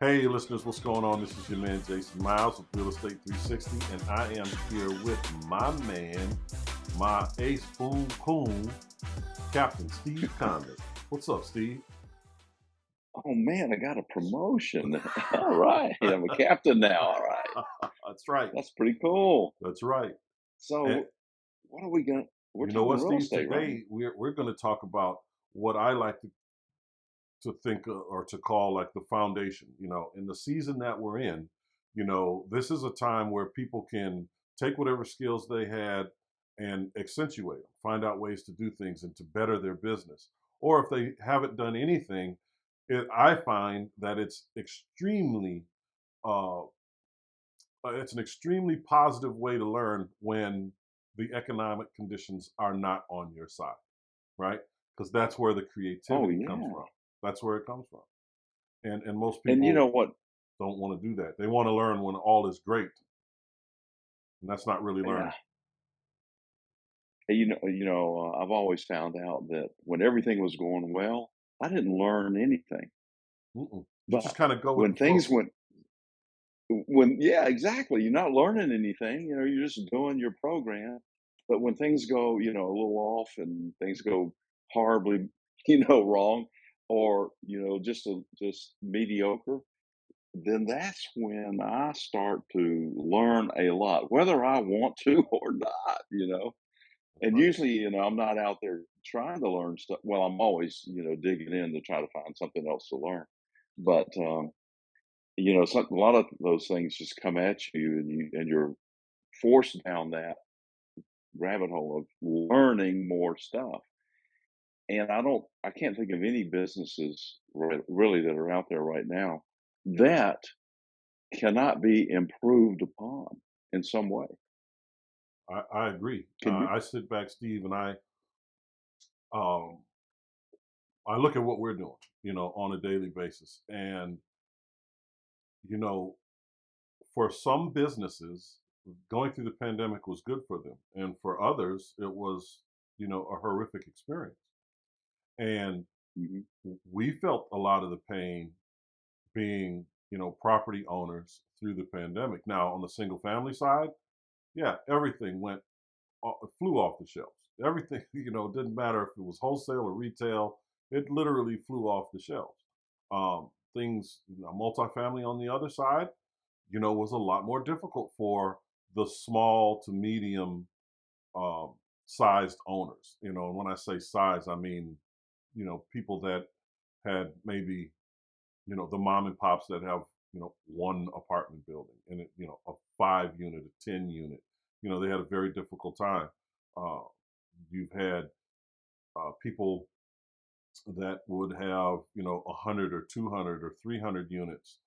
Hey, listeners, what's going on? This is your man, Jason Myles with Real Estate 360, and I am here with my man, my ace boom boom, Captain Steve Condon. What's up, Steve? Oh man, I got a promotion. All right. I'm a captain now. All right. That's right. That's pretty cool. That's right. And So what are we going to we're you know talking what, real Steve? estate, right? Today we're going to talk about what I like to think or to call like the foundation. In the season that we're in, this is a time where people can take whatever skills they had and accentuate them, find out ways to do things and to better their business. Or if they haven't done anything, I find that uh, it's an extremely positive way to learn when the economic conditions are not on your side, right? Because that's where the Oh creativity comes yeah. from. That's where it comes from. And most And you know people what? don't want to do that. They want to learn when all is great, and that's not really Yeah. learning. I've always found out that when everything was going well, I didn't learn anything. Mm-mm. You just But kind of go with when the flow. things went when yeah, exactly. You're not learning anything, you're just doing your program. But when things go, a little off and things go horribly, wrong, or just mediocre, then that's when I start to learn a lot, whether I want to or not. And Right. usually, I'm not out there trying to learn stuff. Well, I'm always, digging in to try to find something else to learn. But a lot of those things just come at you, and you're forced down that rabbit hole of learning more stuff. And I can't think of any businesses really that are out there right now that cannot be improved upon in some way. I agree. Can you? I sit back, Steve, and um, I look at what we're doing, on a daily basis, and you know, for some businesses, going through the pandemic was good for them, and for others, it was, a horrific experience. And Mhm. we felt a lot of the pain being, property owners through the pandemic. Now, on the single family side, yeah, everything flew off the shelves. Everything, it didn't matter if it was wholesale or retail, it literally flew off the shelves. Things, multifamily on the other side, was a lot more difficult for the small to medium um, sized owners. And when I say size, I mean, people that had maybe, the mom and pops that have, one apartment building and a 5 unit, a 10 unit, they had a very difficult time. Uh, you've had people that would have, 100 or 200 or 300 units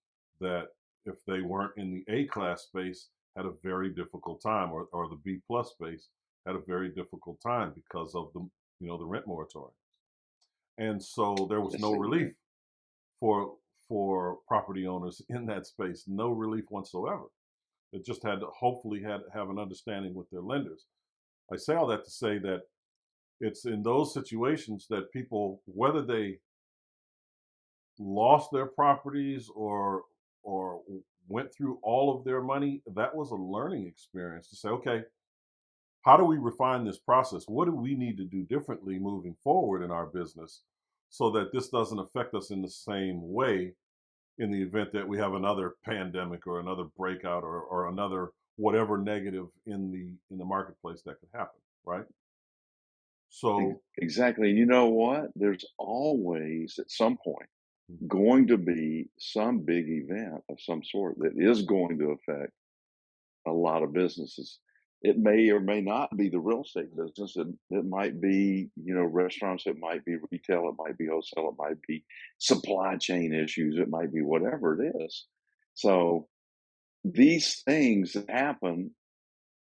that if they weren't in the A class space had a very difficult time, or the B plus space had a very difficult time because of the rent moratorium. And so there was Yes, no they relief did. for property owners in that space, no relief whatsoever. It just had to hopefully had have an understanding with their lenders. I say all that to say that it's in those situations that people, whether they lost their properties or went through all of their money, that was a learning experience to say, okay, how do we refine this process? What do we need to do differently moving forward in our business so that this doesn't affect us in the same way in the event that we have another pandemic or another breakout or another whatever negative in the marketplace that could happen, right? So Exactly. And you know what? There's always at some point mm, going to be some big event of some sort that is going to affect a lot of businesses. It may or may not be the real estate business. It might be, restaurants, it might be retail, it might be wholesale, it might be supply chain issues, it might be whatever it is. So these things that happen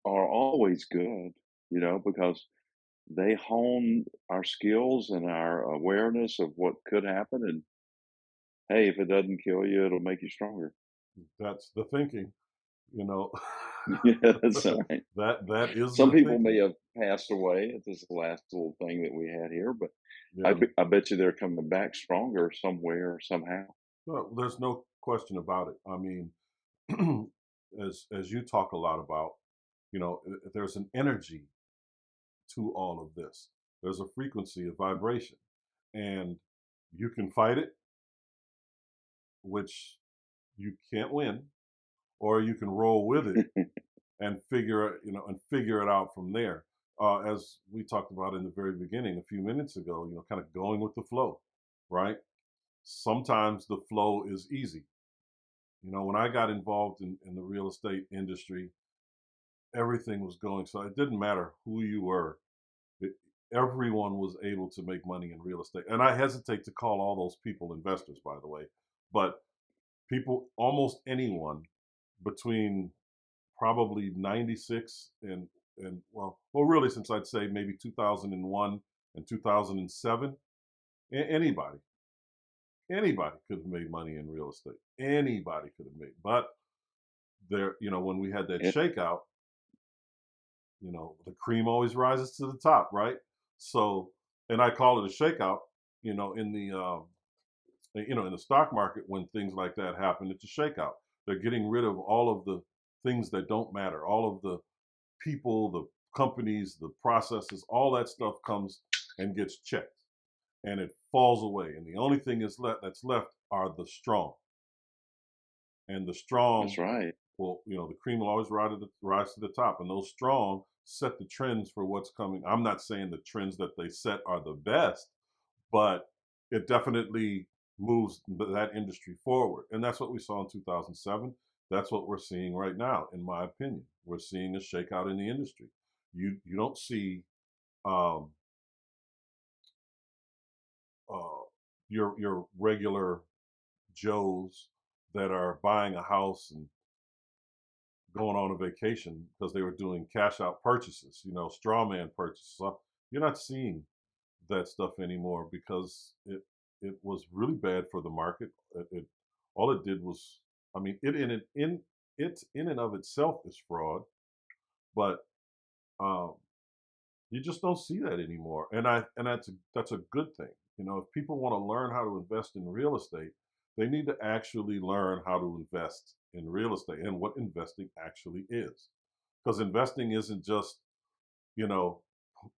are always good, because they hone our skills and our awareness of what could happen. And hey, if it doesn't kill you, it'll make you stronger. that's the thinking, you know. Yeah, that's right. That is Some the people may thinking. have passed away at this last little thing that we had here, but Yeah. I bet you they're coming back stronger somewhere, somehow. Well, there's no question about it. I mean, as you talk a lot about, there's an energy to all of this. There's a frequency, a vibration, and you can fight it, which you can't win, or you can roll with it and figure it out from there. As we talked about in the very beginning a few minutes ago, kind of going with the flow, right? Sometimes the flow is easy. When I got involved in the real estate industry, everything was going. So it didn't matter who you were. It, everyone was able to make money in real estate. And I hesitate to call all those people investors, by the way, but people, almost anyone between probably 96 and really since I'd say maybe 2001 and 2007, anybody could have made money in real estate. Anybody could have made, but when we had that It, shakeout, the cream always rises to the top, right? So, and I call it a shakeout, in the stock market, when things like that happen, it's a shakeout. They're getting rid of all of the things that don't matter, all of the people, the companies, the processes, all that stuff comes and gets checked, and it falls away. And the only thing that's left are the strong. And the that's strong right. will, the cream will always rise to the top. And those strong set the trends for what's coming. I'm not saying the trends that they set are the best, but it definitely moves that industry forward. And that's what we saw in 2007. That's what we're seeing right now, in my opinion. We're seeing a shakeout in the industry. You don't see um, uh, your regular Joes that are buying a house and going on a vacation because they were doing cash out purchases, straw man purchases. So you're not seeing that stuff anymore because it was really bad for the market. All it did was, I mean, it in and of itself is fraud, but um, you just don't see that anymore, and that's a good thing. If people want to learn how to invest in real estate, they need to actually learn how to invest in real estate and what investing actually is. Because investing isn't just, you know,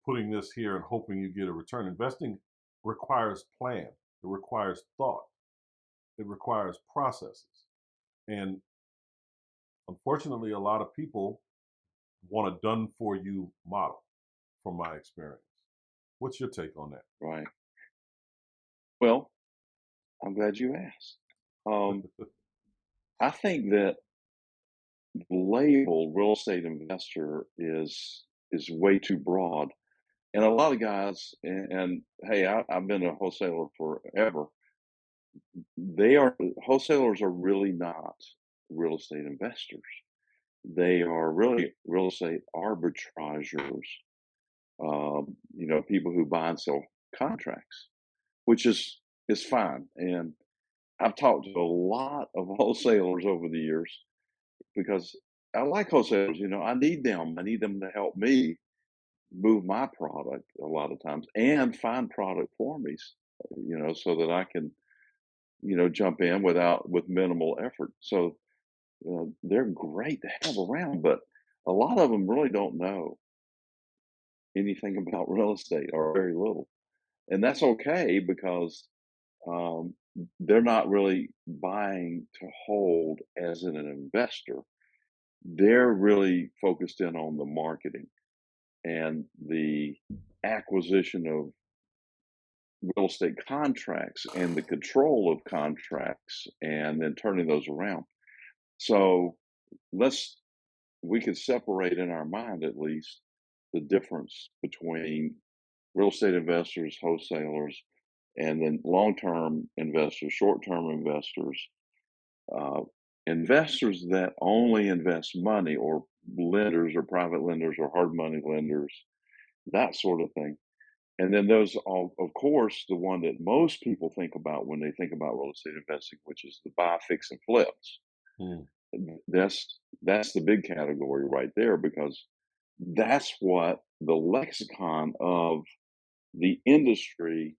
putting this here and hoping you get a return. Investing requires plan, it requires thought, it requires processes. And unfortunately, a lot of people want a done for you model, from my experience. What's your take on that? Right. Well, I'm glad you asked. Um, I think that the label real estate investor is way too broad. And a lot of guys, and hey, I've been a wholesaler forever. They are wholesalers are really not real estate investors. They are really real estate arbitrageurs. People who buy and sell contracts, which is fine. And I've talked to a lot of wholesalers over the years because I like wholesalers. I need them. I need them to help me move my product a lot of times and find product for me, so that I can, jump in with minimal effort. So they're great to have around, but a lot of them really don't know anything about real estate or very little, and that's okay because um, they're not really buying to hold as an investor. They're really focused in on the marketing and the acquisition of real estate contracts and the control of contracts and then turning those around. So let's we could separate in our mind at least the difference between real estate investors, wholesalers, and then long-term investors, short-term investors, uh, investors that only invest money, or lenders or private lenders or hard money lenders, that sort of thing. And then there's, of course, the one that most people think about when they think about real estate investing, which is the buy, fix, and flips. Mm, That's the big category right there because that's what the lexicon of the industry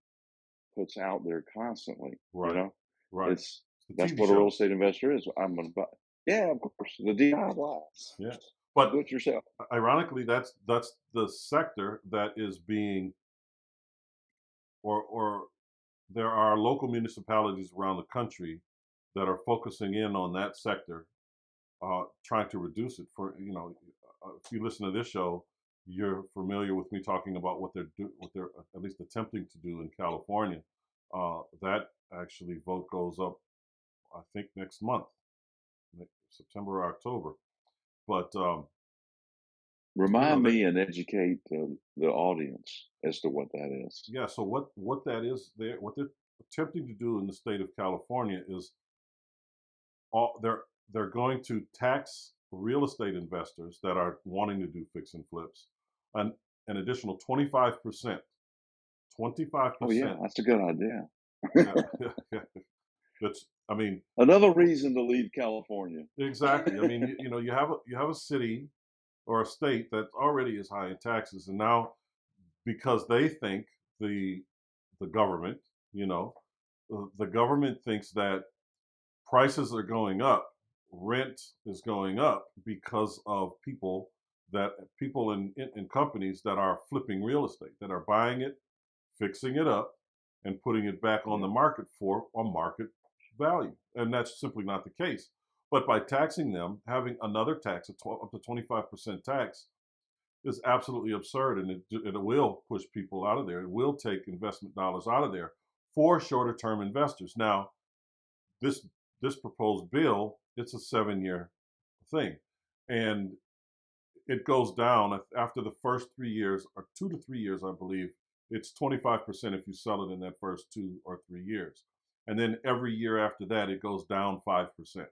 puts out there constantly. right, right. It's the That's TV what a real shows. estate investor is. I'm gonna buy. Yeah, of course, the DIY, Yeah, but do it yourself. ironically, that's the sector that is being, or there are local municipalities around the country that are focusing in on that sector, trying to reduce it. For if you listen to this show, you're familiar with me talking about what they're at least attempting to do in California. That actually vote goes up, I think, next month, September or October. But Remind that me and educate the audience as to what that is. yeah. So what that is, what they're attempting to do in the state of California is all they're going to tax real estate investors that are wanting to do fix and flips an an additional 25%. Oh yeah, 25%. that's a good idea. Yeah, yeah. That's, I mean, Another reason to leave California. exactly. I mean, you have a city or a state that already is high in taxes, and now because they think the the government, you know, the government thinks that prices are going up, rent is going up because of people in companies that are flipping real estate, that are buying it, fixing it up, and putting it back on Yeah, the market for a market value. And that's simply not the case. But by taxing them, having another tax, up to 25% tax, is absolutely absurd, and it will push people out of there. It will take investment dollars out of there for shorter term investors. Now, this this proposed bill, it's a 7 year thing, and it goes down after the first 3 years, or 2 to 3 years, I believe. It's 25% if you sell it in that first 2 or 3 years, and then every year after that, it goes down 5%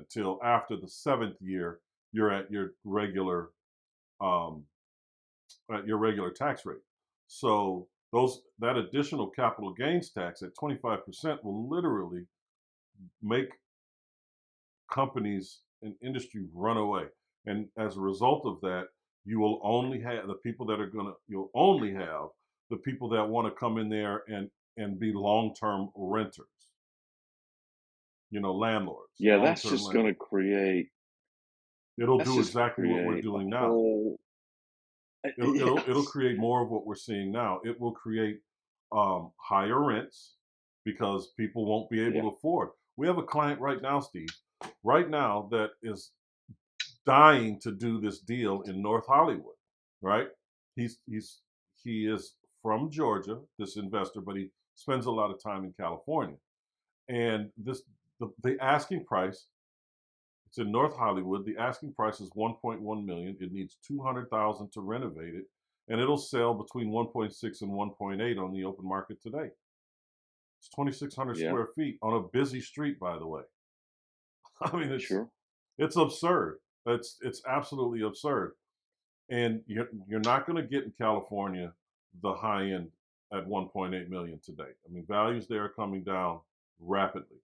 till after the seventh year, you're um, at your regular tax rate. So that additional capital gains tax at 25% will literally make companies and industry run away. And as a result of that, you will only have the people that are gonna you'll only have the people that want to come in there and be long-term renters, landlords, yeah, long-term landlords. It'll that's do just going to exactly what we're create a doing now. whole. It'll Yes, create more of what we're seeing now. It will create higher rents because people won't be able yeah, to afford. We have a client right now, Steve, right now that is dying to do this deal in North Hollywood, right? He is from Georgia, this investor, but he spends a lot of time in California. And the asking price, it's in North Hollywood. The asking price is 1.1 million. It needs 200,000 to renovate it, and it'll sell between 1.6 and 1.8 on the open market today. It's 2,600 yeah, square feet on a busy street, by the way. I mean, sure. it's absurd. It's absolutely absurd. And you're not going to get in California the high end at 1.8 million today. I mean, values there are coming down rapidly,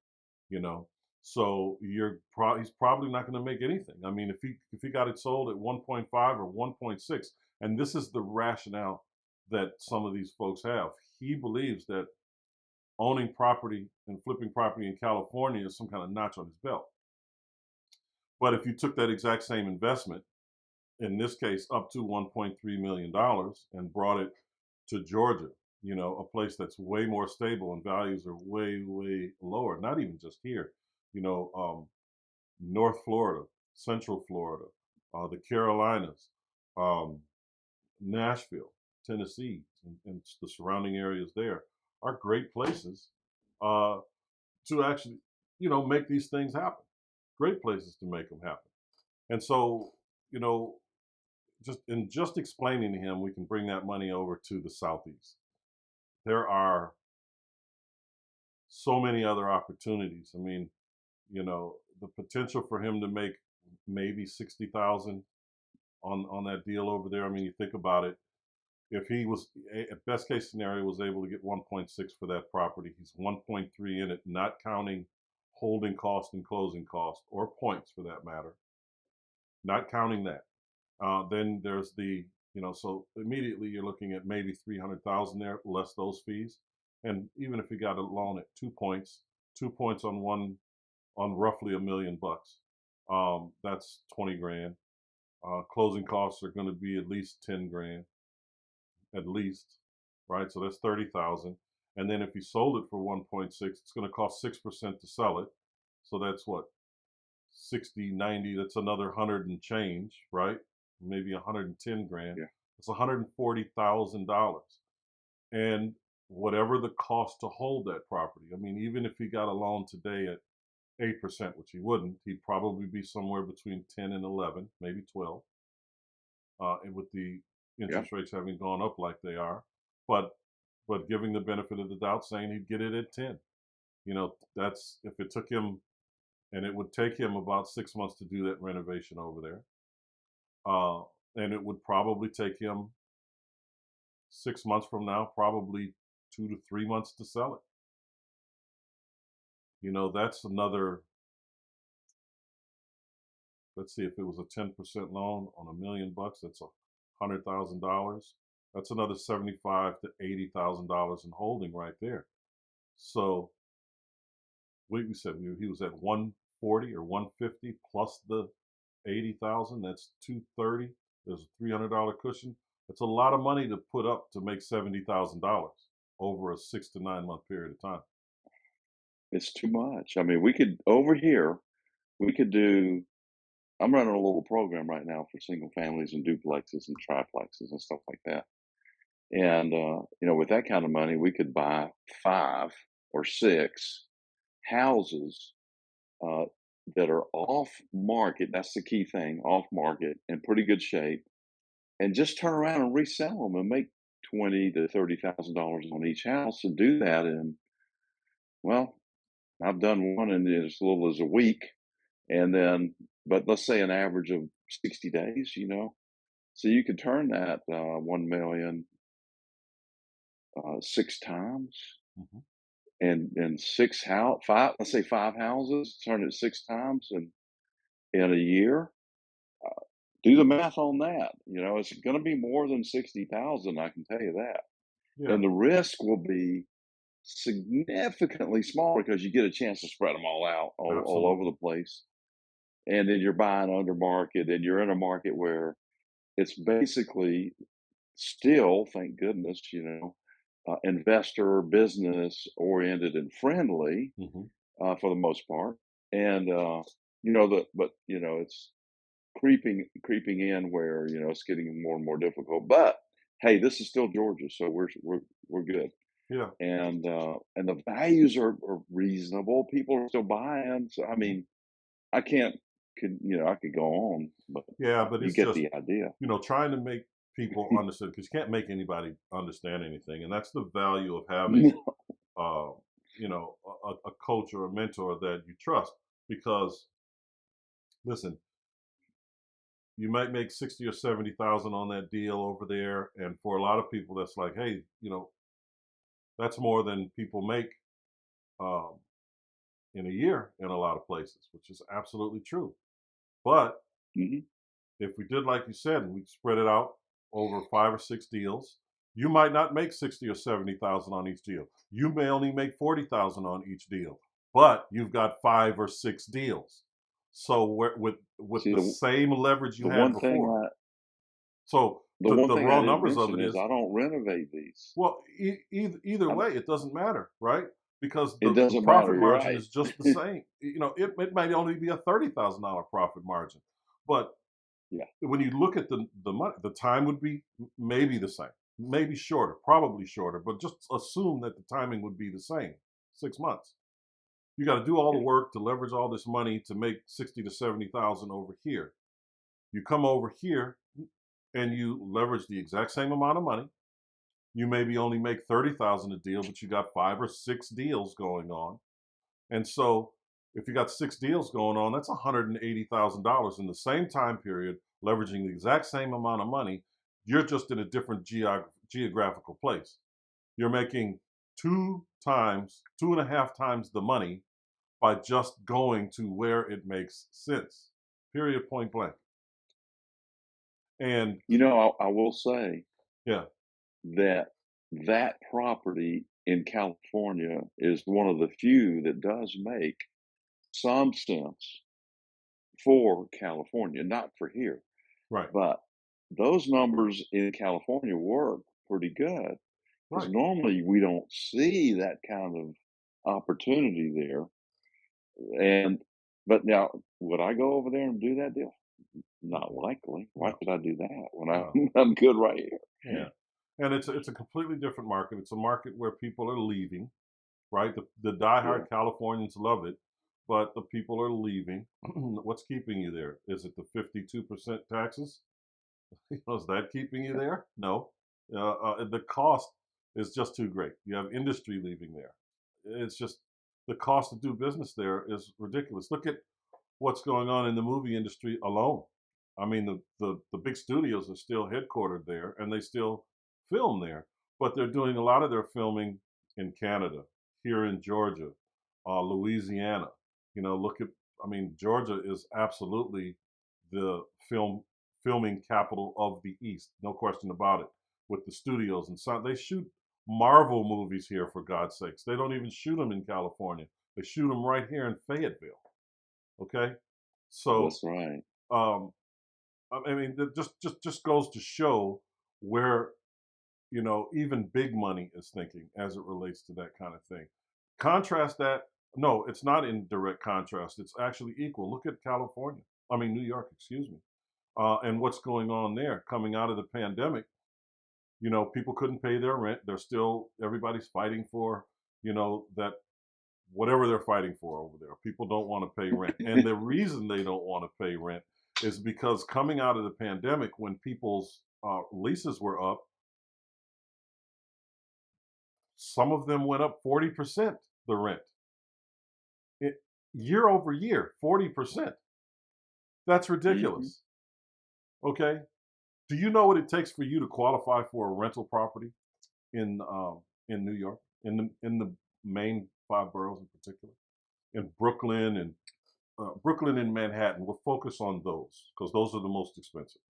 you know. So he's probably not going to make anything. I mean, if he got it sold at 1.5 or 1.6, and this is the rationale that some of these folks have. He believes that owning property and flipping property in California is some kind of notch on his belt. But if you took that exact same investment, in this case up to $1.3 million, and brought it to Georgia, a place that's way more stable and values are way, way lower. Not even just here, you know, um, North Florida, Central Florida, the Carolinas, um, Nashville, Tennessee, and the surrounding areas there are great places uh, to actually, make these things happen. Great places to make them happen. And so, you know, just explaining to him, we can bring that money over to the southeast. There are so many other opportunities. I mean, the potential for him to make maybe 60,000 on that deal over there. I mean, you think about it. If he was at best case scenario was able to get 1.6 for that property, he's 1.3 in it, not counting holding cost and closing cost, or points for that matter, not counting that. Then there's so immediately you're looking at maybe 300,000 there, less those fees. And even if you got a loan at 2 points, 2 points on one on roughly $1 million. That's 20 grand. Closing costs are going to be at least 10 grand, at least, right? So that's 30,000. And then if you sold it for 1.6, it's going to cost 6% to sell it. So that's what, 60, 90, that's another 100 and change, right? Maybe 110 grand. Yeah. It's $140,000. And whatever the cost to hold that property. I mean, even if he got a loan today at 8%, which he wouldn't, he'd probably be somewhere between 10 and 11, maybe 12, and with the Yeah. interest rates having gone up like they are. But giving the benefit of the doubt, saying he'd get it at 10. That's if it took him, and it would take him about 6 months to do that renovation over there. And it would probably take him 6 months from now, probably 2 to 3 months to sell it. That's another, let's see, if it was a 10% loan on $1 million, that's $100,000. That's another 75 to $80,000 in holding right there. So we said he was at 140 or 150 plus the 80,000. That's 230. There's a $300 cushion. That's a lot of money to put up to make $70,000 over a 6 to 9 month period of time. It's too much. I mean, we could over here, we could do. I'm running a little program right now for single families and duplexes and triplexes and stuff like that. And with that kind of money, we could buy 5 or 6 houses uh, that are off market. That's the key thing, off market in pretty good shape, and just turn around and resell them and make $20,000 to $30,000 on each house. And do that in, well, I've done one in as little as a week, and then, but let's say an average of 60 days. So you could turn that 1 million 6 times, Mhm. and five, let's say 5 houses, turn it 6 times in a year. Do the math on that. It's going to be more than 60,000. I can tell you that, Yeah, and the risk will be significantly smaller because you get a chance to spread them all out all over absolutely. the place. And then you're buying under market, and you're in a market where it's basically still, thank goodness, investor business oriented and friendly Hmm. for the most part. And it's creeping in where it's getting more and more difficult. But hey, this is still Georgia, so we're good. Yeah. And the values are reasonable. People are still buying. So I Hmm. mean, I can't could I could go on, but Yeah, but you it's get just, the idea. trying to make people understand, because you can't make anybody understand anything. And that's the value of having, uh, a coach or a mentor that you trust. Because, listen, you might make 60 or 70,000 on that deal over there. And for a lot of people, that's like, hey, that's more than people make um, in a year in a lot of places, which is absolutely true. But Mhm. if we did like you said, and we spread it out over 5 or 6 deals, you might not make 60 or 70,000 on each deal. You may only make 40,000 on each deal, but you've got 5 or 6 deals. So with See, the same leverage you the had one thing before. I So the the one the thing I raw didn't numbers of mention it is is, I don't renovate these. well, either I'm, way, it doesn't matter, right? Because it the doesn't profit matter. You're margin right. is just the same. It might only be a $30,000 profit margin, but Yeah, when you look at the money, the time would be maybe the same, maybe shorter, probably shorter, but just assume that the timing would be the same, 6 months. You got to do all the yeah, work to leverage all this money to make 60 to 70,000 over here. You come over here and you leverage the exact same amount of money. You maybe only make 30,000 a deal, but you got 5 or 6 deals going on. And so if you got 6 deals going on, that's $180,000 in the same time period, leveraging the exact same amount of money. You're just in a different geographical place. You're making 2 times, 2.5 times the money by just going to where it makes sense. Period, point blank. And I will say yeah, that that property in California is one of the few that does make some sense for California, not for here. Right. But those numbers in California work pretty good because Right. normally we don't see that kind of opportunity there. And but now, would I go over there and do that deal? Not Mm-mm. likely. Why No. would I do that when No. I'm good right here? Yeah. And it's a completely different market. It's a market where people are leaving, right? The Yeah. diehard Californians love it, but the people are leaving. What's keeping you there? Is it the 52% taxes? Is that keeping you there? No. The cost is just too great. You have industry leaving there. It's just the cost to do business there is ridiculous. Look at what's going on in the movie industry alone. I mean, the big studios are still headquartered there, and they still film there, but they're doing a lot of their filming in Canada, here in Georgia, Louisiana. Look at, I mean, Georgia is absolutely the filming capital of the East, no question about it. With the studios and so they shoot Marvel movies here, for God's sakes. They don't even shoot them in California. They shoot them right here in Fayetteville. Okay, so That's right. um, I mean, that just goes to show where even big money is thinking as it relates to that kind of thing. Contrast that. No, it's not in direct contrast. It's actually equal. Look at California. I mean, New York. Excuse me. And what's going on there coming out of the pandemic? People couldn't pay their rent. They're still everybody's fighting for that whatever they're fighting for over there. People don't want to pay rent. And the reason they don't want to pay rent is because coming out of the pandemic, when people's leases were up, some of them went up 40%, the rent. It, year over year, 40%. That's Hmm. ridiculous. Okay. Do you know what it takes for you to qualify for a rental property in New York, in the main five boroughs in particular, in Brooklyn and Manhattan? We'll focus on those because those are the most expensive.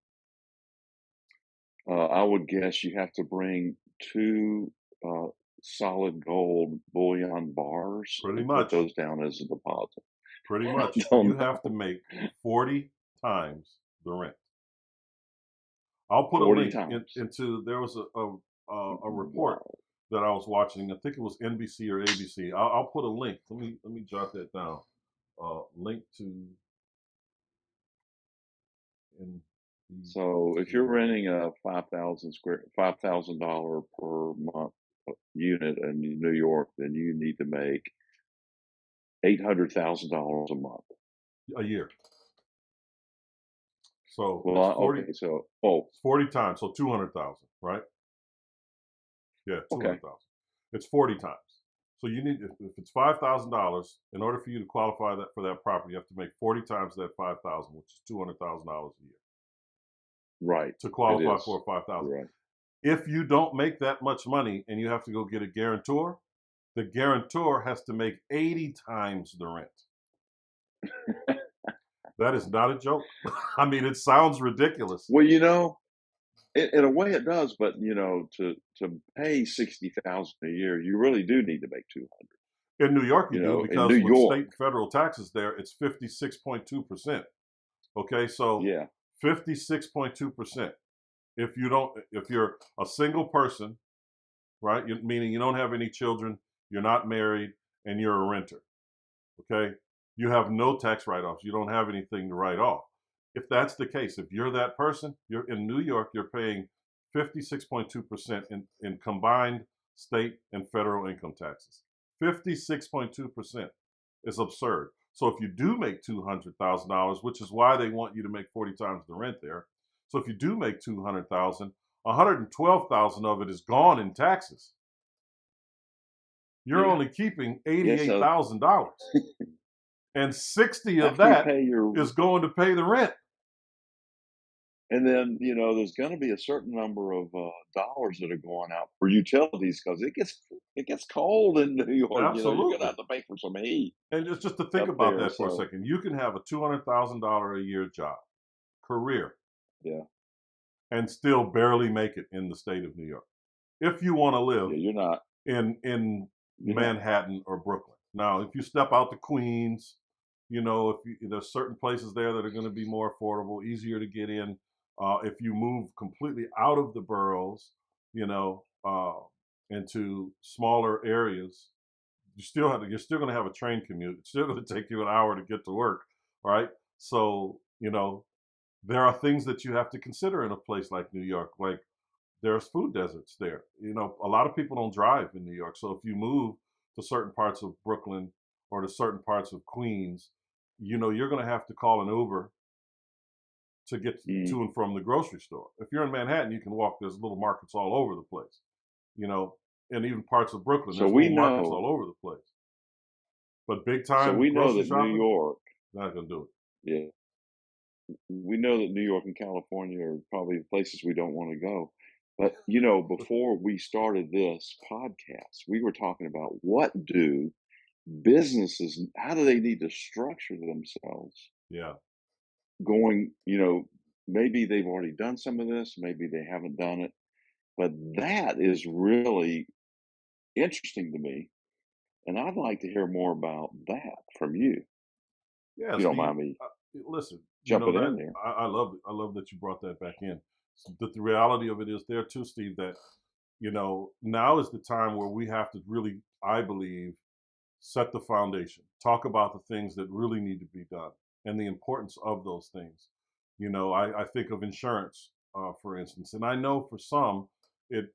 I would guess you have to bring two uh, solid gold bullion bars Pretty and put much, those down as a deposit. pretty I much. You don't have to know. make 40 times the rent. I'll put a 40 link times. into. There was a report Wow. that I was watching. I think it was NBC or ABC. I'll put a link. Let me jot that down. Link to So if you're NBC. renting a 5,000 per month unit in New York, then you need to make $800,000 a month. A year. So Well, it's 40. okay, so oh, It's 40 times. So 200,000, right? Yeah, okay, 200,000. It's 40 times. So you need, if it's $5,000, in order for you to qualify that for that property, you have to make 40 times that 5,000, which is $200,000 a year right, to it qualify is. for 5,000. You're right. If you don't make that much money and you have to go get a guarantor, the guarantor has to make 80 times the rent. That is not a joke. I mean, it sounds ridiculous. Well, in a way it does, but to pay 60,000 a year, you really do need to make 200. In New York, you do In New because with York, state and federal taxes there, it's 56.2%. Okay, so yeah, 56.2%. If you're a single person, right, meaning you don't have any children, you're not married, and you're a renter, okay, you have no tax write offs. You don't have anything to write off. If that's the case, if you're that person, you're in New York, you're paying 56.2% in combined state and federal income taxes. 56.2% is absurd. So if you do make $200,000, which is why they want you to make 40 times the rent there. So if you do make 200,000, 112,000 of it is gone in taxes. You're yeah, only keeping yeah. So $88,000, and 60 of after you that pay is going to pay the rent. and then there's going to be a certain number of dollars that are going out for utilities because it gets cold in New York. You're going to Absolutely. have to pay for some heat And just to think up about there. that for a So second, you can have a $200,000 a year job, career, yeah, and still barely make it in the state of New York if you want to live yeah, you're not. in Yeah. Manhattan or Brooklyn. Now, if you step out to Queens, if there's certain places there that are going to be more affordable, easier to get in. If you move completely out of the boroughs, you know, into smaller areas, you're still going to have a train commute. It's still going to take you an hour to get to work, right? So, there are things that you have to consider in a place like New York. Like there's food deserts there. A lot of people don't drive in New York. So if you move to certain parts of Brooklyn or to certain parts of Queens, you're going to have to call an Uber to get Mm. to and from the grocery store. If you're in Manhattan, you can walk. There's little markets all over the place, you know, and even parts of Brooklyn, So there's we little markets know all over the place. But big so time we know grocery that New shopping, York, not going to do it. yeah, we know that New York and California are probably the places we don't want to go. But, before we started this podcast, we were talking about what do businesses, how do they need to structure themselves Yeah. going, maybe they've already done some of this, maybe they haven't done it, but that is really interesting to me. And I'd like to hear more about that from you, if Yeah, you don't Steve. mind me Listen, jumping that in there. I love that you brought that back in. The reality of it is there too, Steve, that now is the time where we have to really, I believe, set the foundation. Talk about the things that really need to be done and the importance of those things. I think of insurance, for instance, and I know for some it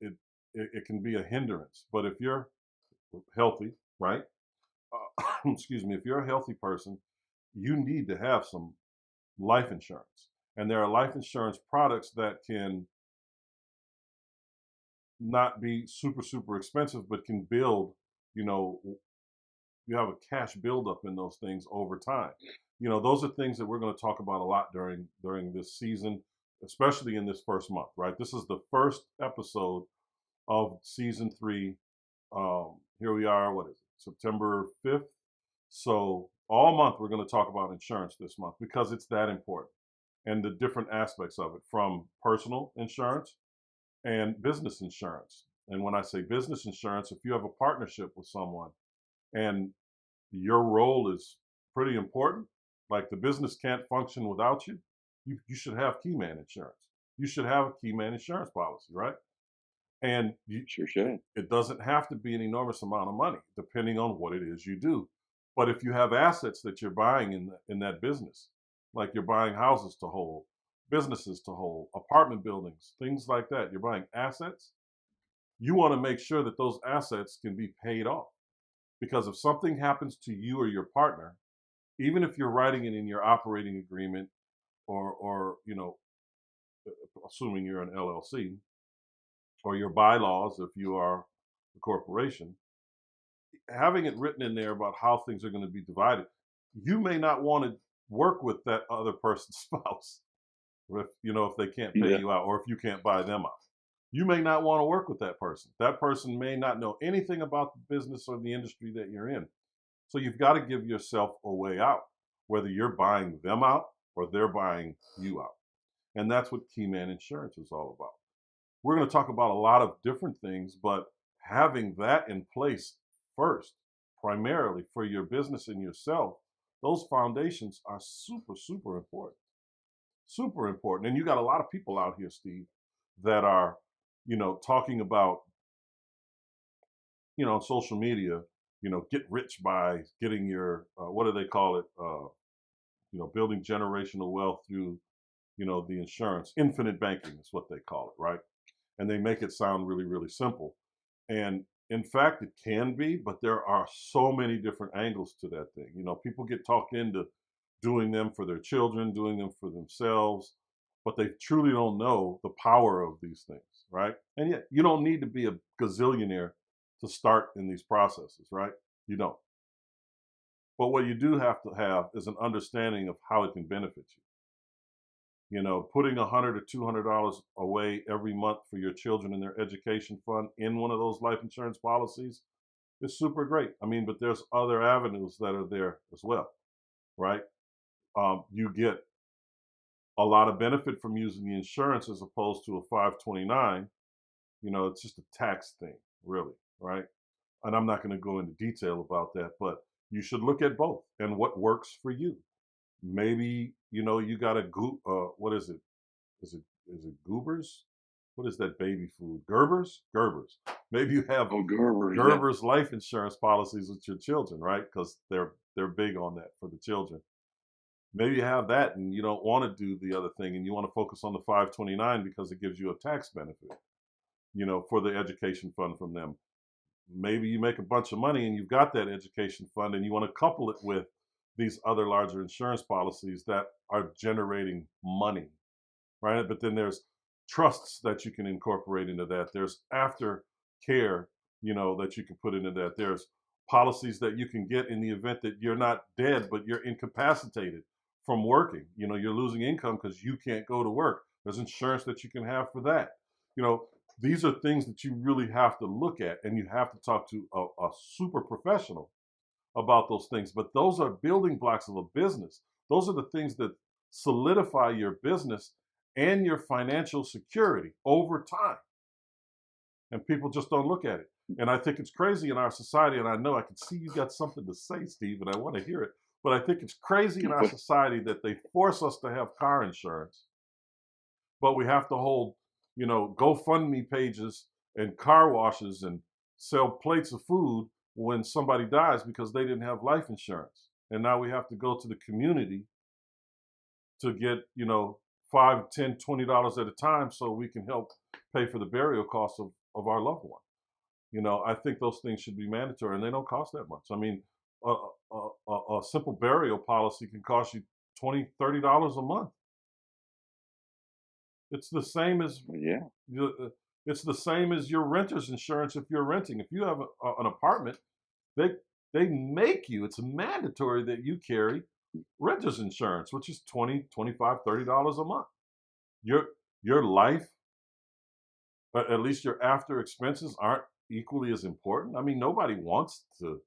can be a hindrance. But if you're healthy, right? Excuse me, if you're a healthy person, you need to have some life insurance. And there are life insurance products that can not be super, super expensive, but can build, you know, you have a cash buildup in those things over time. Those are things that we're going to talk about a lot during this season, especially in this first month, right? This is the first episode of season 3. Here we are, what is it, September 5th? So all month we're going to talk about insurance this month because it's that important and the different aspects of it, from personal insurance and business insurance. And when I say business insurance, if you have a partnership with someone and your role is pretty important, like the business can't function without you, you should have key man insurance. You should have a key man insurance policy, right? And Sure should. it doesn't have to be an enormous amount of money, depending on what it is you do. But if you have assets that you're buying in that business, like you're buying houses to hold, businesses to hold, apartment buildings, things like that, you're buying assets, you want to make sure that those assets can be paid off. Because if something happens to you or your partner, even if you're writing it in your operating agreement or assuming you're an LLC, or your bylaws if you are a corporation, having it written in there about how things are going to be divided, you may not want to work with that other person's spouse if they can't pay Yeah. you out or if you can't buy them out. You may not want to work with that person. That person may not know anything about the business or the industry that you're in. So you've got to give yourself a way out, whether you're buying them out or they're buying you out. And that's what Key Man Insurance is all about. We're going to talk about a lot of different things, but having that in place first, primarily for your business and yourself, those foundations are super, super important. Super important. And you got a lot of people out here, Steve, that are, talking about, on social media, get rich by getting your, what do they call it? Building generational wealth through, the insurance. Infinite banking is what they call it, right? And they make it sound really, really simple. And in fact, it can be, but there are so many different angles to that thing. People get talked into doing them for their children, doing them for themselves, but they truly don't know the power of these things, right? And yet, you don't need to be a gazillionaire to start in these processes, right? You don't. But what you do have to have is an understanding of how it can benefit you. Putting $100 or $200 away every month for your children in their education fund in one of those life insurance policies is super great. I mean, but there's other avenues that are there as well, right? You get a lot of benefit from using the insurance as opposed to a 529. It's just a tax thing, really. right? And I'm not going to go into detail about that, but you should look at both and what works for you. Maybe you got a what is it? Is it Goobers? What is that baby food? Gerbers? Gerbers. Maybe you have Oh, Gerber, yeah. Gerber's life insurance policies with your children, right? Because they're big on that for the children. Maybe you have that and you don't want to do the other thing and you want to focus on the 529 because it gives you a tax benefit, for the education fund from them. Maybe you make a bunch of money and you've got that education fund and you want to couple it with these other larger insurance policies that are generating money, right? But then there's trusts that you can incorporate into that. There's after care, that you can put into that. There's policies that you can get in the event that you're not dead, but you're incapacitated from working. You're losing income because you can't go to work. There's insurance that you can have for that. You know, these are things that you really have to look at, and you have to talk to a super professional about those things. But those are building blocks of a business. Those are the things that solidify your business and your financial security over time. And people just don't look at it. And I think it's crazy in our society. And I know I can see you got something to say, Steve, and I want to hear it. But I think it's crazy in our society that they force us to have car insurance, but we have to hold, GoFundMe pages and car washes and sell plates of food when somebody dies because they didn't have life insurance. And now we have to go to the community to get, $5, $10, $20 at a time so we can help pay for the burial costs of our loved one. I think those things should be mandatory and they don't cost that much. I mean, a simple burial policy can cost you $20, $30 a month. It's the same as Yeah. it's the same as your renter's insurance if you're renting. If you have an apartment, they they make you. It's mandatory that you carry renter's insurance, which is 20, 25, $30 a month. Your your life, at least your after expenses, aren't equally as important. I mean, nobody wants to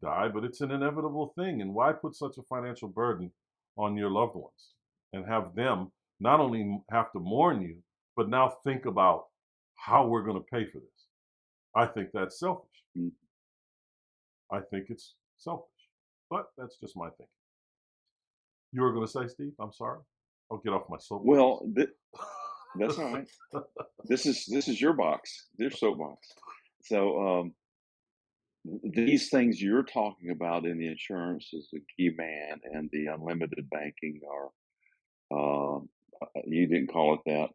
die, but it's an inevitable thing. And why put such a financial burden on your loved ones and have them not only have to mourn you, but now think about how we're going to pay for this? I think that's selfish. Mm. I think it's selfish. But that's just my thinking. You were going to say, Steve? I'm sorry. I'll get off my soapbox. Well, that's all right. This is your box, your soapbox. So these things you're talking about in the insurance is the key man and the unlimited banking are you didn't call it that,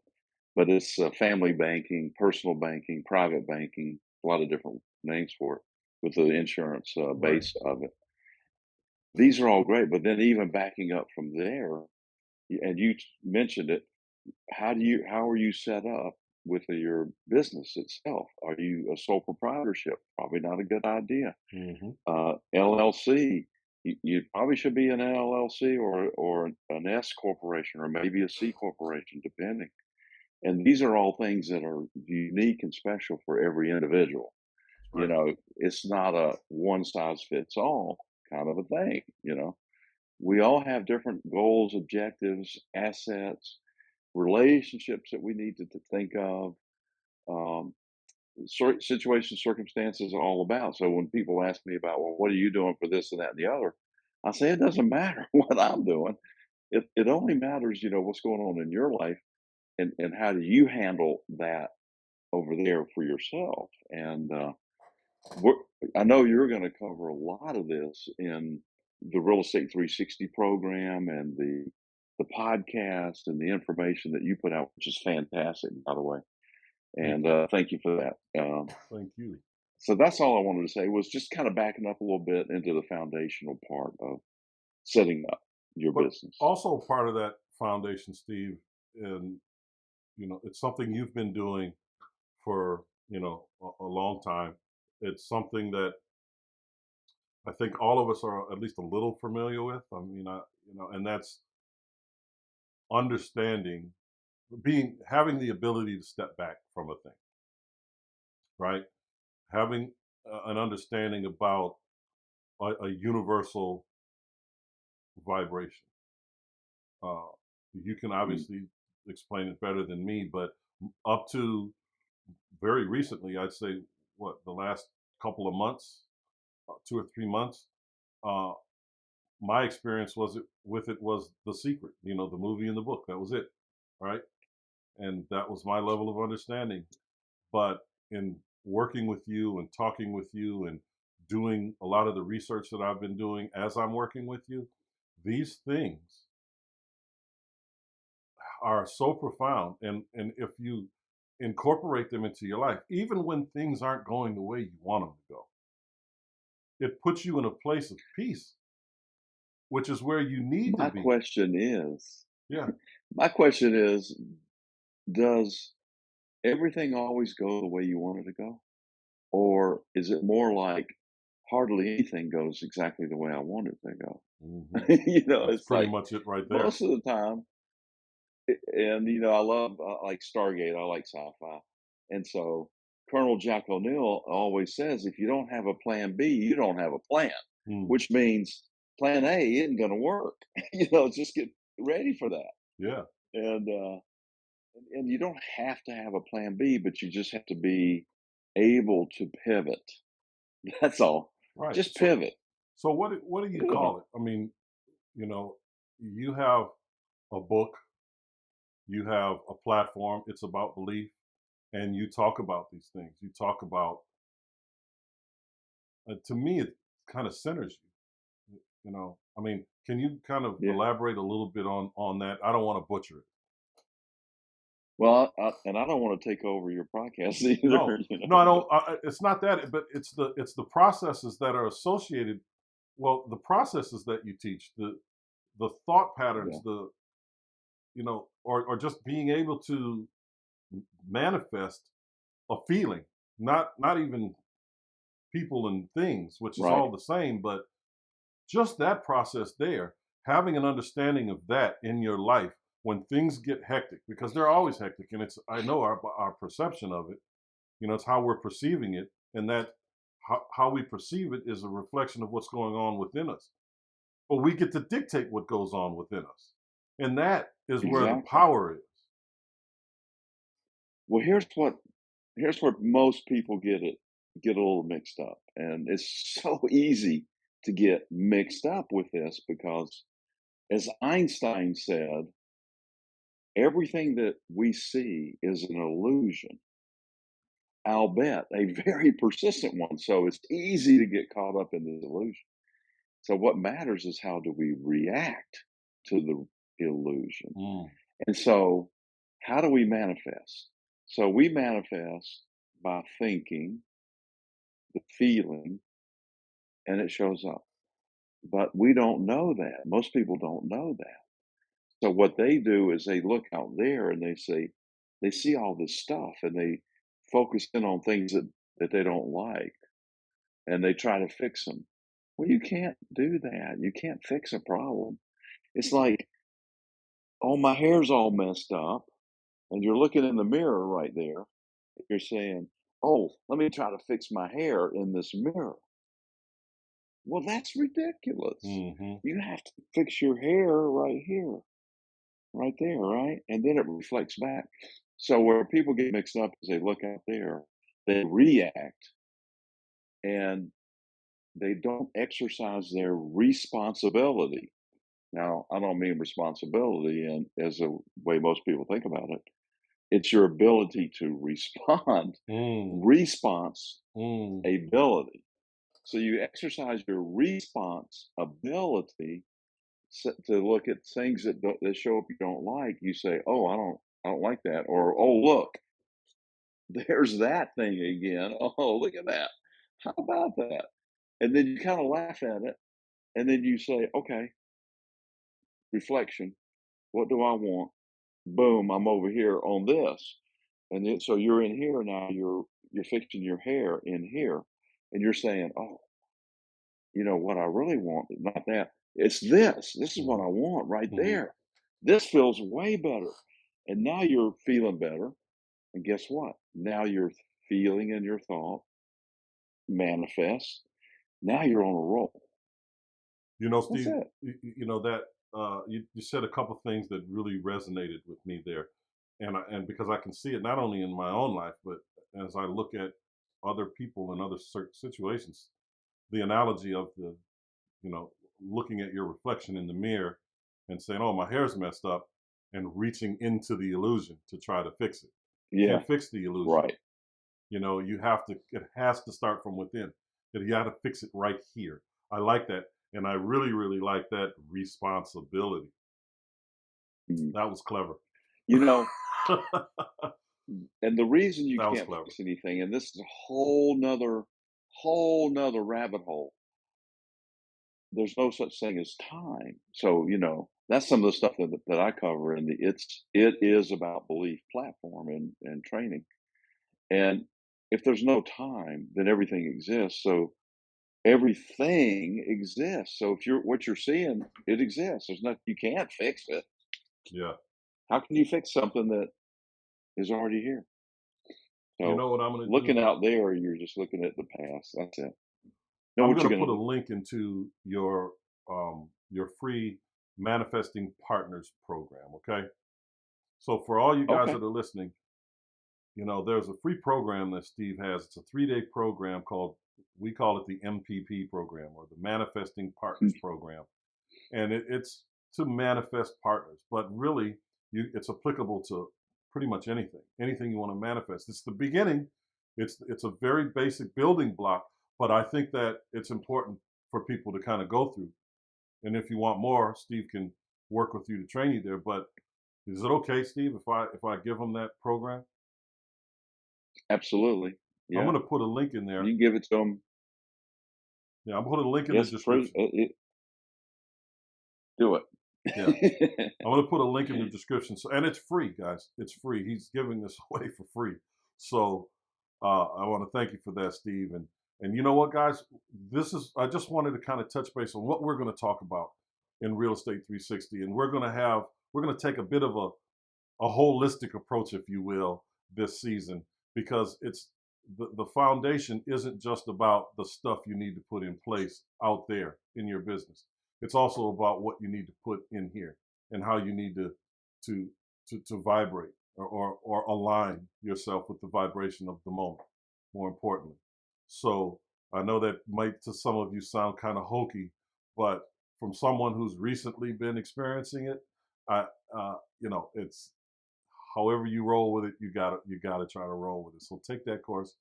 but it's family banking, personal banking, private banking, a lot of different names for it with the insurance Right. base of it. These are all great, but then even backing up from there, and you mentioned it, how are you set up with your business itself? Are you a sole proprietorship? Probably not a good idea. Hmm. LLC, you probably should be an LLC or an S corporation or maybe a C corporation, depending. And these are all things that are unique and special for every individual. Right. It's not a one size fits all kind of a thing. We all have different goals, objectives, assets, relationships that we need to think of. Um, Situations, circumstances are all about. So when people ask me about, well, what are you doing for this and that and the other? I say it doesn't matter what I'm doing. It only matters, what's going on in your life and how do you handle that over there for yourself. And we're, I know you're going to cover a lot of this in the Real Estate 360 program and the podcast and the information that you put out, which is fantastic, by the way. Thank And you. thank you for that. Thank you. So that's all I wanted to say was just kind of backing up a little bit into the foundational part of setting up your But business. also part of that foundation, Steve, and it's something you've been doing for a long time. It's something that I think all of us are at least a little familiar with. I mean, and that's understanding, having the ability to step back from a thing, right? Having an understanding about a universal vibration. Uh, you can Mm. obviously explain it better than me, but up to very recently, I'd say what, the last couple of months, 2 or 3 months. Uh, my experience with it was The Secret, the movie and the book. That was it, right? And that was my level of understanding. But in working with you and talking with you and doing a lot of the research that I've been doing as I'm working with you, these things are so profound. And if you incorporate them into your life, even when things aren't going the way you want them to go, it puts you in a place of peace, which is where you need to My be. question is, Yeah. my question is, does everything always go the way you want it to go? Or is it more like hardly anything goes exactly the way I want it to go? Hmm. That's It's pretty like much it right there. most of the time, and I love like Stargate, I like sci-fi. And so Colonel Jack O'Neill always says, if you don't have a plan B, you don't have a plan, Mm. which means plan A isn't going to work. Just get ready for that. Yeah. And you don't have to have a plan B, but you just have to be able to pivot. That's all. Right. Just pivot. So what do you You know. call it? I mean, you know, you have a book, you have a platform. It's about belief, and you talk about these things. You talk about. To me, it kind of centers you. I mean, can you kind of Yeah. elaborate a little bit on that? I don't want to butcher it. Well, and I don't want to take over your podcast No, either. no, I don't. But It's not that, but it's the processes that are associated. Well, the processes that you teach, the thought patterns, yeah, or just being able to manifest a feeling, not even people and things, which is all right. the same, but just that process there, having an understanding of that in your life when things get hectic, because they're always hectic, and it's I know our perception of it, it's how we're perceiving it, and that how we perceive it is a reflection of what's going on within us. But we get to dictate what goes on within us, and that is where the Exactly. power is. Well, here's what most people get a little mixed up, and it's so easy to get mixed up with this because, as Einstein said, everything that we see is an illusion, albeit a very persistent one. So it's easy to get caught up in the illusion. So what matters is how do we react to the illusion? Mm, And so, how do we manifest? So we manifest by thinking, the feeling, and it shows up. But we don't know that. Most people don't know that. So what they do is they look out there and they see all this stuff and they focus in on things that they don't like and they try to fix them. Well, you can't do that. You can't fix a problem. It's like, oh, my hair's all messed up. And you're looking in the mirror right there. You're saying, oh, let me try to fix my hair in this mirror. Well, that's ridiculous. hmm You have to fix your hair right here, right there, right? And then it reflects back. So where people get mixed up is they look out there, they react, and they don't exercise their responsibility. Now, I don't mean responsibility and as a way most people think about it. It's your ability to respond, mm, response mm, ability. So you exercise your response ability to look at things that show up you don't like. You say, "Oh, I don't like that," or "Oh, look, there's that thing again. Oh, look at that. How about that?" And then you kind of laugh at it, and then you say, "Okay, reflection. What do I want? Boom, I'm over here on this." And then so you're in here now. You're fixing your hair in here, and you're saying, "Oh, what I really want is not that. It's this. This is what hmm I want right hmm there. This feels way better." And now you're feeling better. And guess what? Now your feeling and your thought manifest. Now you're on a roll. That's Steve, it. that you said a couple things that really resonated with me there, and because I can see it not only in my own life, but as I look at other people in other situations. The analogy of looking at your reflection in the mirror and saying, "Oh, my hair's messed up," and reaching into the illusion to try to fix it. You Yeah. can't fix the illusion. Right. You have to. It has to start from within. That you got to fix it right here. I like that, and I really, really like that responsibility. Mhm. That was clever. You know, That and the reason you was can't clever. fix anything, and this is a whole nother rabbit hole. There's no such thing as time. So, that's some of the stuff that I cover in it is about belief platform and training. And if there's no time, then everything exists. So everything exists. So if what you're seeing, it exists. There's nothing you can't fix it. Yeah. How can you fix something that is already here? You So know what I'm going to looking do? out there, you're just looking at the past. That's it. Know I'm what going you're to put gonna a do. link into your free manifesting partners program. Okay. So for all you guys Okay. that are listening, there's a free program that Steve has. It's a 3-day program called, we call it the MPP program, or the Manifesting Partners program. And it's to manifest partners, but really it's applicable to pretty much anything you want to manifest. It's the beginning. It's a very basic building block, but I think that it's important for people to kind of go through. And if you want more, Steve can work with you to train you there. But is it okay, Steve, if I give them that program? Absolutely. I'm Yeah. going to put a link in You there. can give it to them. Yeah, I'm going to put a link in the Yes, description. do Yeah, it. I'm going to put a link in the description. So, and it's free, guys. It's free. He's giving this away for free. So, I want to thank you for that, Steve. And you know what, guys? I just wanted to kind of touch base on what we're going to talk about in Real Estate 360, and we're going to take a bit of a holistic approach, if you will, this season, because the foundation isn't just about the stuff you need to put in place out there in your business. It's also about what you need to put in here and how you need to to vibrate, or align yourself with the vibration of the moment, more importantly. So I know that might to some of you sound kind of hokey, but from someone who's recently been experiencing it, I it's however you roll with it, you gotta try to roll with it. So take that course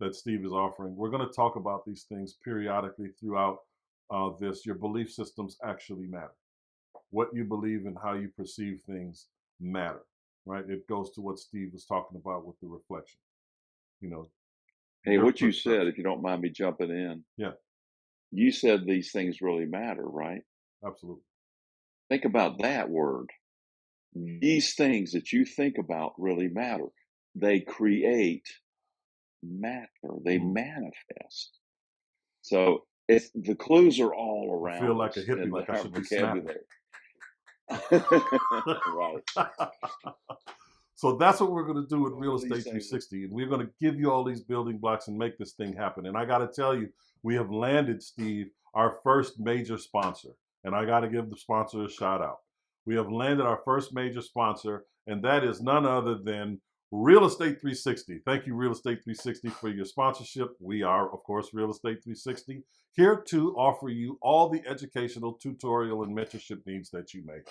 that Steve is offering. We're going to talk about these things periodically throughout this. Your belief systems actually matter. What you believe and how you perceive things matter, right? It goes to what Steve was talking about with the reflection. You know, Hey, your what you said, perception. if you don't mind me jumping in, Yeah, you said these things really matter, right? absolutely. Think about that word. These things that you think about really matter. They create matter, they Mm. manifest. So it's the clues are all I feel around like a us hippie, in the like I should be snapping. vocabulary. Right. So that's what we're going to do with Real All these Estate things. 360. And we're going to give you all these building blocks and make this thing happen. And I got to tell you, we have landed, Steve, our first major sponsor. And I got to give the sponsor a shout out. We have landed our first major sponsor, and that is none other than Real Estate 360. Thank you, Real Estate 360, for your sponsorship. We are, of course, Real Estate 360, here to offer you all the educational, tutorial, and mentorship needs that you may have.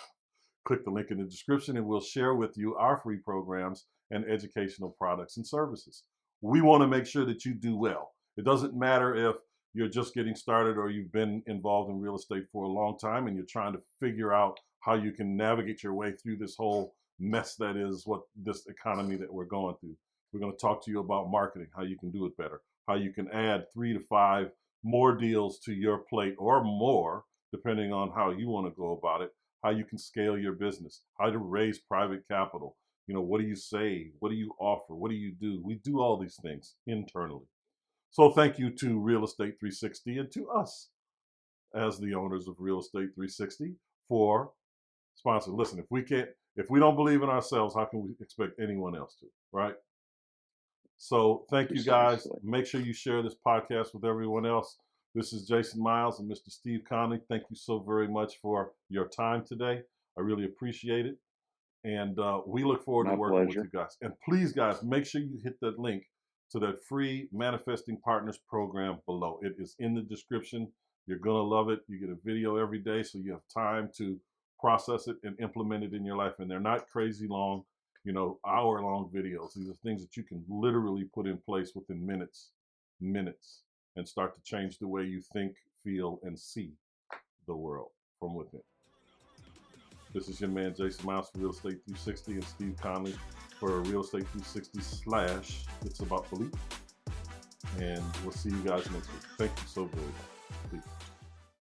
Click the link in the description and we'll share with you our free programs and educational products and services. We want to make sure that you do well. It doesn't matter if you're just getting started or you've been involved in real estate for a long time and you're trying to figure out how you can navigate your way through this whole mess that is what this economy that we're going through. We're going to talk to you about marketing, how you can do it better, how you can add 3 to 5 more deals to your plate or more, depending on how you want to go about it, how you can scale your business, how to raise private capital. What do you say? What do you offer? What do you do? We do all these things internally. So thank you to Real Estate 360 and to us as the owners of Real Estate 360 for sponsoring. Listen, if we don't believe in ourselves, how can we expect anyone else to, right? So thank you guys. Precisely. Make sure you share this podcast with everyone else. This is Jason Myles and Mr. Steve Conley. Thank you so very much for your time today. I really appreciate it. And we look forward to My working with pleasure. you guys. And please, guys, make sure you hit that link to that free Manifesting Partners program below. It is in the description. You're going to love it. You get a video every day, so you have time to process it and implement it in your life. And they're not crazy long, hour-long videos. These are things that you can literally put in place within minutes, and start to change the way you think, feel, and see the world from within. This is your man Jason Myles for Real Estate 360, and Steve Conley for Real Estate 360 / It's About Belief. And we'll see you guys next week. Thank you so very much. Peace.